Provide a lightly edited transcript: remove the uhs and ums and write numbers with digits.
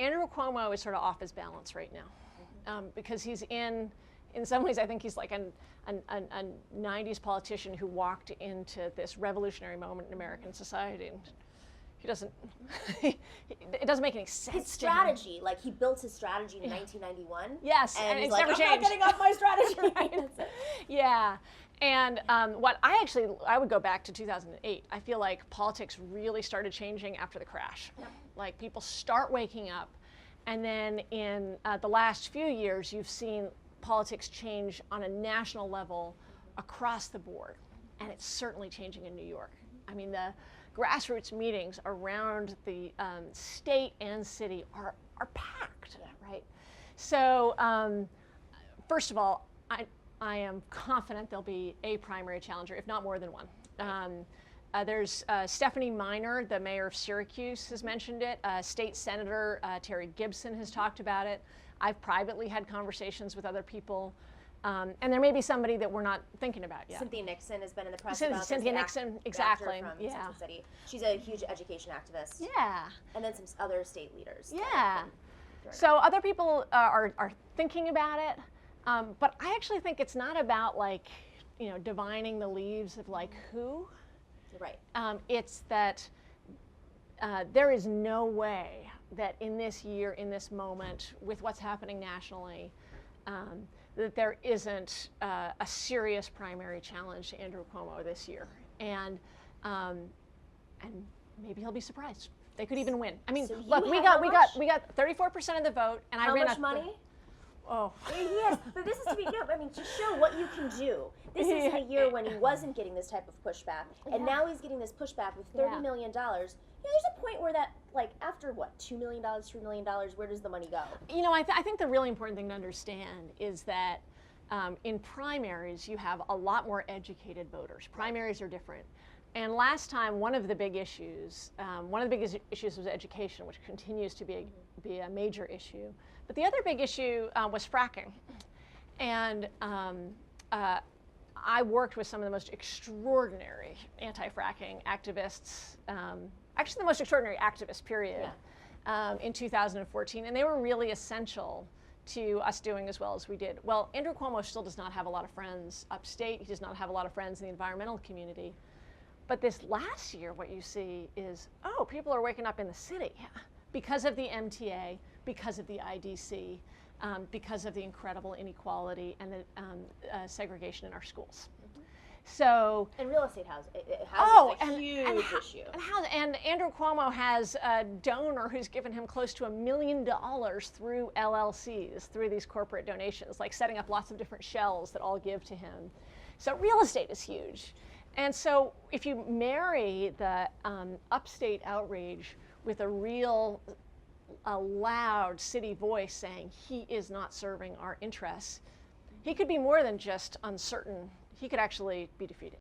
Andrew Cuomo is sort of off his balance right now, because he's in some ways, I think he's like a 90s politician who walked into this revolutionary moment in American society. And he doesn't, it doesn't make any sense. His strategy, like he built his strategy in 1991. Yes, and he's it's like, never I'm changed. not getting off my strategy. Right. Yeah, and what I would go back to 2008. I feel like politics really started changing after the crash. Yep. Like people start waking up, and then in the last few years, you've seen politics change on a national level across the board, and it's certainly changing in New York. I mean, the grassroots meetings around the state and city are packed, right? So first of all, I am confident there'll be a primary challenger, if not more than one. There's Stephanie Miner, the mayor of Syracuse, has mentioned it. State Senator Terry Gibson has talked about it. I've privately had conversations with other people. And there may be somebody that we're not thinking about yet. Cynthia Nixon has been in the press about this. Cynthia Nixon, exactly. From Central City. She's a huge education activist. Yeah. And then some other state leaders. Yeah. So other people are thinking about it. But I actually think it's not about like, divining the leaves of like who. Right. It's that there is no way that in this year, in this moment, with what's happening nationally, that there isn't a serious primary challenge to Andrew Cuomo this year, and maybe he'll be surprised. They could even win. I mean, so look, we got 34% of the vote, and I ran much money? Oh. Yes, but this is to show what you can do. This is in a year when he wasn't getting this type of pushback, and now he's getting this pushback with $30 million. There's a point where that, like, after what, $2 million, $3 million, where does the money go? I think the really important thing to understand is that in primaries, you have a lot more educated voters. Primaries are different. And last time, one of the biggest issues was education, which continues to be a major issue. But the other big issue was fracking. And I worked with some of the most extraordinary anti-fracking activists, actually the most extraordinary activists, period, in 2014. And they were really essential to us doing as well as we did. Well, Andrew Cuomo still does not have a lot of friends upstate. He does not have a lot of friends in the environmental community. But this last year, what you see is, people are waking up in the city because of the MTA, because of the IDC, because of the incredible inequality and the segregation in our schools. So, and real estate housing is a huge issue. And Andrew Cuomo has a donor who's given him close to $1 million through LLCs, through these corporate donations, like setting up lots of different shells that all give to him. So real estate is huge. And so if you marry the upstate outrage with a real loud city voice saying he is not serving our interests, he could be more than just uncertain. He could actually be defeated.